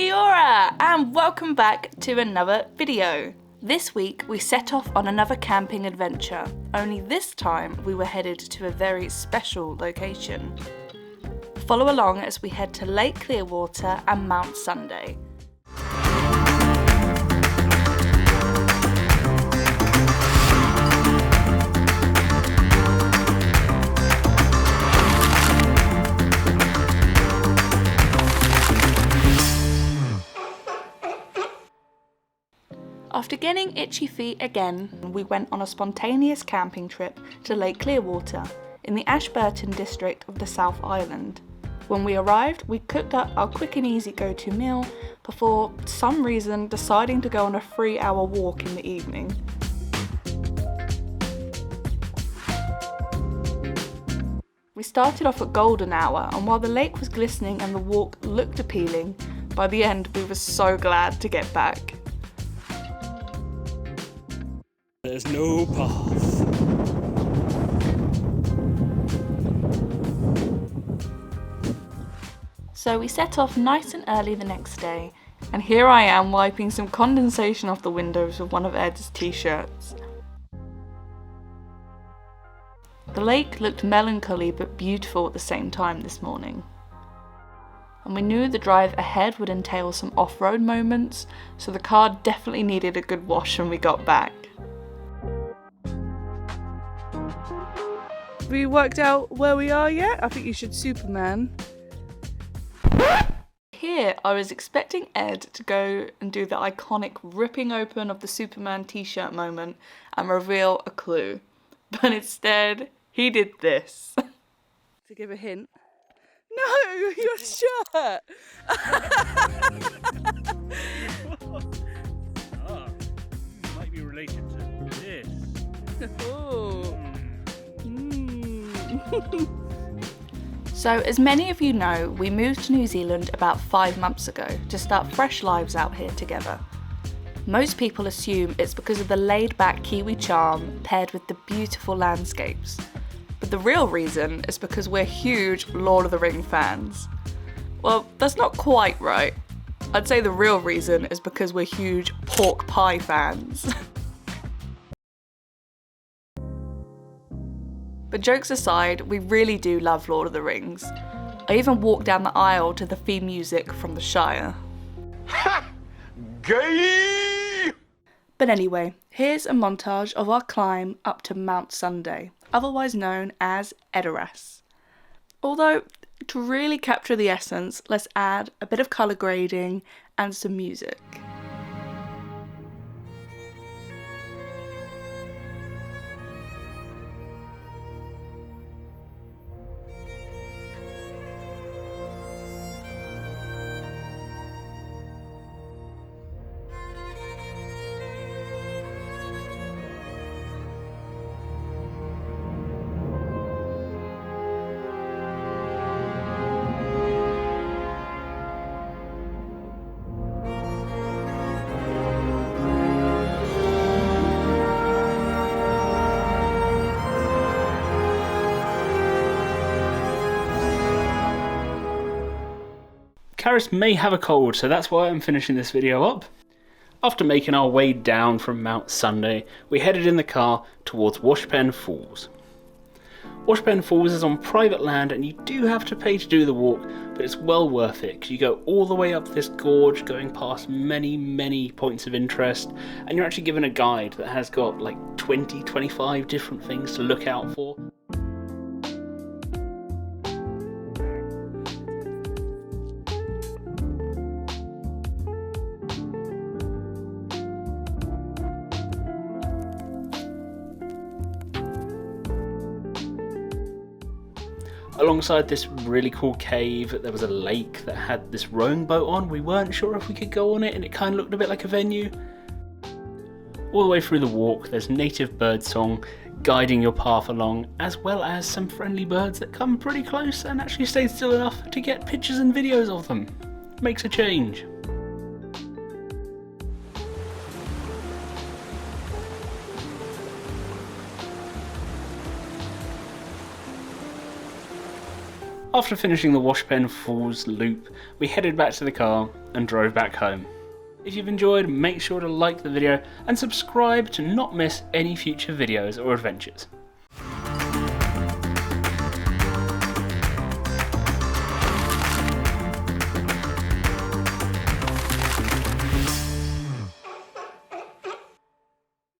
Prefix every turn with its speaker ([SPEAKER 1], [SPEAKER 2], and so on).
[SPEAKER 1] Eora, and welcome back to another video. This week we set off on another camping adventure, only this time we were headed to a very special location. Follow along as we head to Lake Clearwater and Mount Sunday. After getting itchy feet again, we went on a spontaneous camping trip to Lake Clearwater in the Ashburton district of the South Island. When we arrived, we cooked up our quick and easy go-to meal before, for some reason, deciding to go on a 3-hour walk in the evening. We started off at golden hour, and while the lake was glistening and the walk looked appealing, by the end we were so glad to get back.
[SPEAKER 2] There's no path.
[SPEAKER 1] So we set off nice and early the next day, and here I am wiping some condensation off the windows with one of Ed's t-shirts. The lake looked melancholy but beautiful at the same time this morning. And we knew the drive ahead would entail some off-road moments, so the car definitely needed a good wash when we got back. Have we worked out where we are yet? I think you should Superman. Here I was expecting Ed to go and do the iconic ripping open of the Superman t-shirt moment and reveal a clue. But instead, he did this. To give a hint. No, your shirt!
[SPEAKER 2] Might be related to this.
[SPEAKER 1] Oh. So, as many of you know, we moved to New Zealand about 5 months ago to start fresh lives out here together. Most people assume it's because of the laid-back Kiwi charm paired with the beautiful landscapes. But the real reason is because we're huge Lord of the Rings fans. Well, that's not quite right. I'd say the real reason is because we're huge pork pie fans. But jokes aside, we really do love Lord of the Rings. I even walked down the aisle to the theme music from the Shire.
[SPEAKER 3] Ha! Gay!
[SPEAKER 1] But anyway, here's a montage of our climb up to Mount Sunday, otherwise known as Edoras. Although, to really capture the essence, let's add a bit of colour grading and some music.
[SPEAKER 2] Caris may have a cold, so that's why I'm finishing this video up. After making our way down from Mount Sunday, we headed in the car towards Washpen Falls. Washpen Falls is on private land and you do have to pay to do the walk, but it's well worth it because you go all the way up this gorge going past many points of interest, and you're actually given a guide that has got like 20-25 different things to look out for. Alongside this really cool cave, there was a lake that had this rowing boat on. We weren't sure if we could go on it, and it kind of looked a bit like a venue. All the way through the walk, there's native bird song guiding your path along, as well as some friendly birds that come pretty close and actually stay still enough to get pictures and videos of them. Makes a change. After finishing the Washpen Falls loop, we headed back to the car and drove back home. If you've enjoyed, make sure to like the video and subscribe to not miss any future videos or adventures.